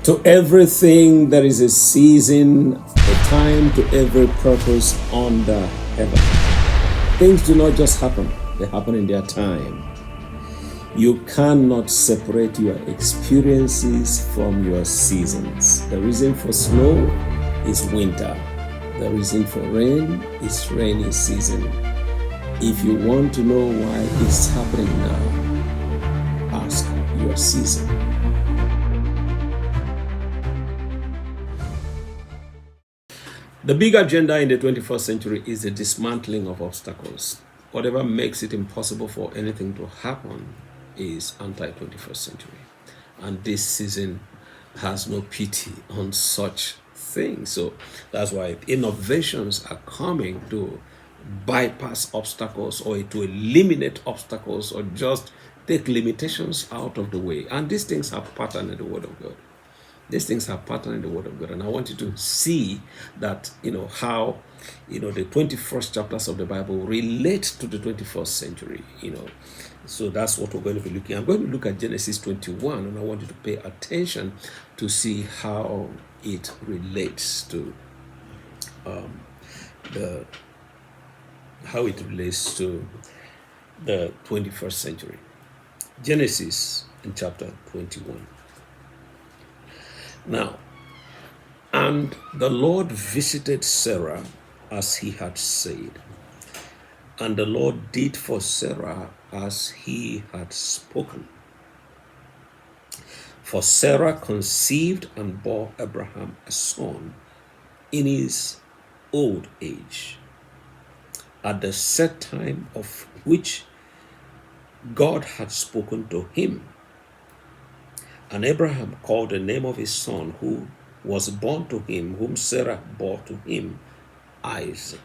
To everything there is a season, a time to every purpose under heaven. Things do not just happen, they happen in their time. You cannot separate your experiences from your seasons. The reason for snow is winter. The reason for rain is rainy season. If you want to know why it's happening now, ask your season. The big agenda in the 21st century is the dismantling of obstacles. Whatever makes it impossible for anything to happen is anti-21st century. And this season has no pity on such things. So that's why innovations are coming to bypass obstacles or to eliminate obstacles or just take limitations out of the way. And these things have pattern in the Word of God. These things have pattern in the Word of God. And I want you to see that, how, the 21st chapters of the Bible relate to the 21st century, So that's what we're going to be looking at. I'm going to look at Genesis 21, and I want you to pay attention to see how it relates to the 21st century. Genesis in chapter 21. Now, and the Lord visited Sarah as he had said, and the Lord did for Sarah as he had spoken. For Sarah conceived and bore Abraham a son in his old age, at the set time of which God had spoken to him. And Abraham called the name of his son who was born to him, whom Sarah bore to him, Isaac.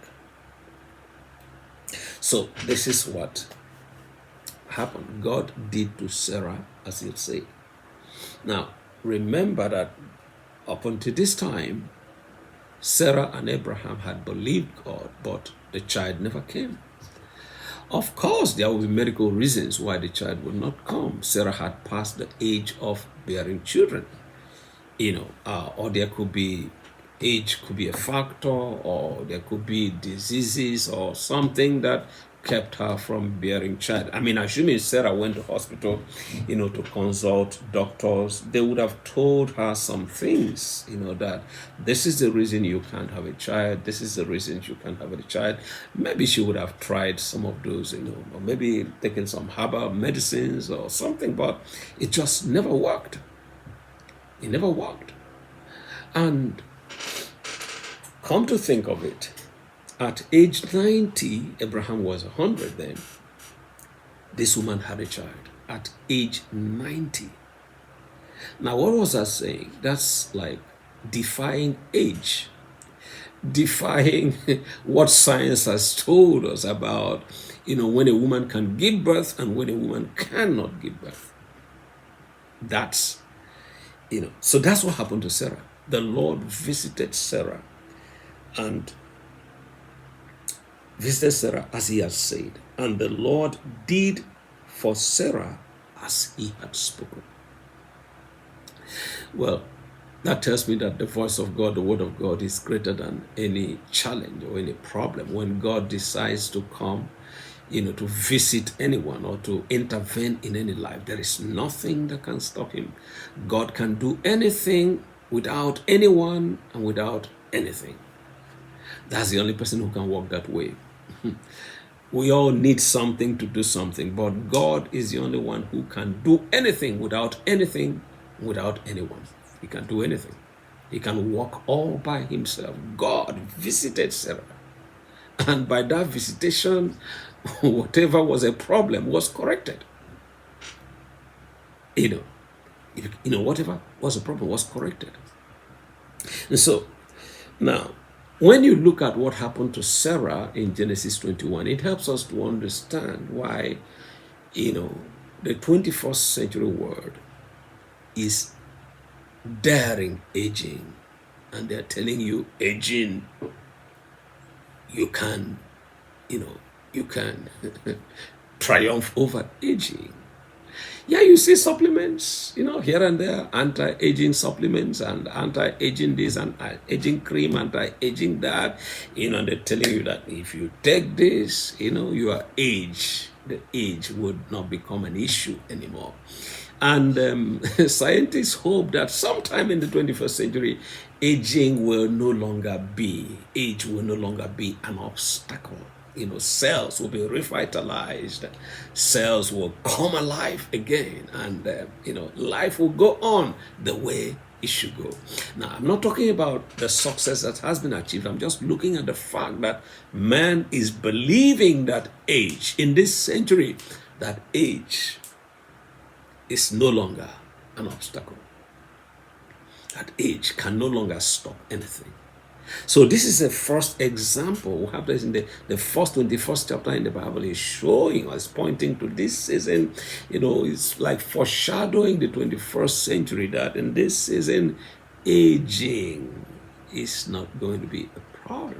So this is what happened. God did to Sarah as he had said. Now, remember that up until this time, Sarah and Abraham had believed God, but the child never came. Of course, there will be medical reasons why the child would not come. Sarah had passed the age of bearing children, or there could be age could be a factor, or there could be diseases or something that kept her from bearing child. I mean, assuming Sarah went to hospital, to consult doctors, they would have told her some things, that this is the reason you can't have a child. This is the reason you can't have a child. Maybe she would have tried some of those, or maybe taken some herbal medicines or something, but it just never worked. It never worked. And come to think of it, at age 90, Abraham was 100 then. This woman had a child at age 90. Now, what was that saying? That's like defying age, defying what science has told us about, when a woman can give birth and when a woman cannot give birth. That's, so that's what happened to Sarah. The Lord visited Sarah and visited Sarah as he had said, and the Lord did for Sarah as he had spoken. Well, that tells me that the voice of God, the word of God, is greater than any challenge or any problem. When God decides to come, to visit anyone or to intervene in any life, there is nothing that can stop him. God can do anything without anyone and without anything. That's the only person who can walk that way. We all need something to do something, but God is the only one who can do anything, without anyone. He can do anything. He can walk all by himself. God visited Sarah, and by that visitation, whatever was a problem was corrected. Whatever was a problem was corrected. And so now, when you look at what happened to Sarah in Genesis 21, it helps us to understand why, the 21st century world is daring aging. And they're telling you, aging, you can triumph over aging. Yeah, you see supplements, here and there, anti-aging supplements and anti-aging this, anti-aging cream, anti-aging that, they're telling you that if you take this, your the age would not become an issue anymore. And scientists hope that sometime in the 21st century, age will no longer be an obstacle. Cells will be revitalized, cells will come alive again, and life will go on the way it should go. Now, I'm not talking about the success that has been achieved. I'm just looking at the fact that man is believing that age in this century, that age is no longer an obstacle. That age can no longer stop anything. So this is the first example. We have this in the first 21st chapter in the Bible is showing us, pointing to this season. It's like foreshadowing the 21st century, that in this season, aging is not going to be a problem.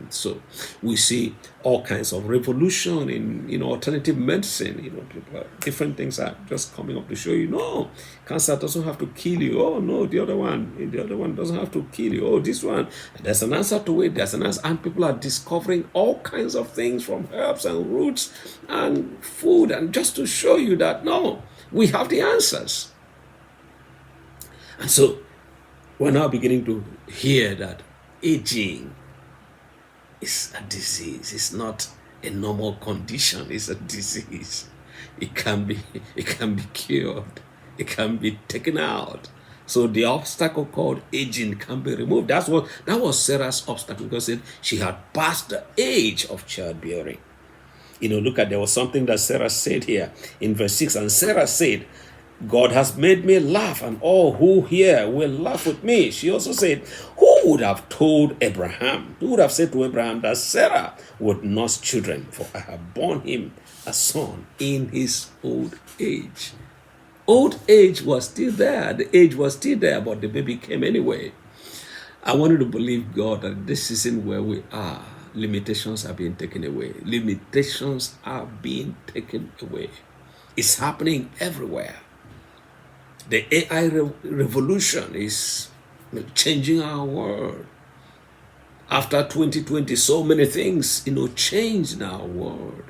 So we see all kinds of revolution in alternative medicine. Different things are just coming up to show you, no, cancer doesn't have to kill you. Oh no, the other one doesn't have to kill you. Oh, this one, there's an answer to it. There's an answer, and people are discovering all kinds of things from herbs and roots and food, and just to show you that no, we have the answers. And so we're now beginning to hear that aging is a disease. It's not a normal condition. It's a disease. It can be cured. It can be taken out. So the obstacle called aging can be removed. That was Sarah's obstacle, because she had passed the age of childbearing. Look at, there was something that Sarah said here in verse 6. And Sarah said, God has made me laugh, and all who hear will laugh with me. She also said, who would have said to Abraham that Sarah would nurse children, for I have borne him a son in his old age. Old age was still there. The age was still there, but the baby came anyway. I wanted to believe God that this season where we are, limitations are being taken away. Limitations are being taken away. It's happening everywhere. The AI revolution is changing our world. After 2020, so many things, changed in our world.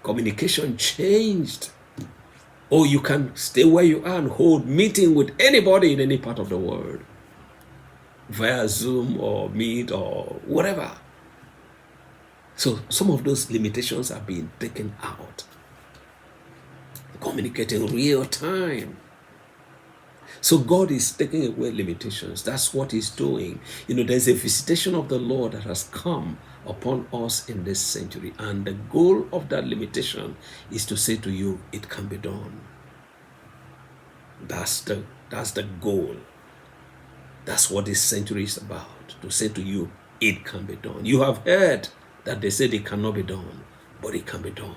Communication changed. Oh, you can stay where you are and hold meeting with anybody in any part of the world, via Zoom or Meet or whatever. So some of those limitations are being taken out. Communicating real time. So God is taking away limitations. That's what he's doing. There's a visitation of the Lord that has come upon us in this century. And the goal of that limitation is to say to you, it can be done. That's the goal. That's what this century is about. To say to you, it can be done. You have heard that they said it cannot be done, but it can be done.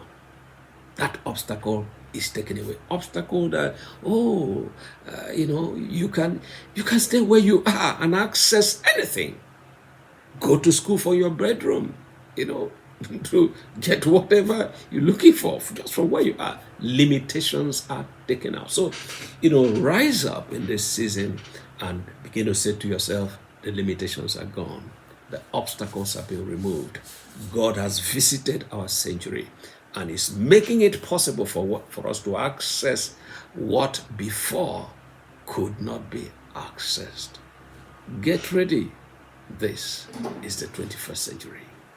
That obstacle is taken away. Obstacle that, you can stay where you are and access anything. Go to school for your bedroom, to get whatever you're looking for just from where you are. Limitations are taken out. So, rise up in this season and begin to say to yourself, the limitations are gone. The obstacles have been removed. God has visited our century and is making it possible for us to access what before could not be accessed. Get ready. This is the 21st century.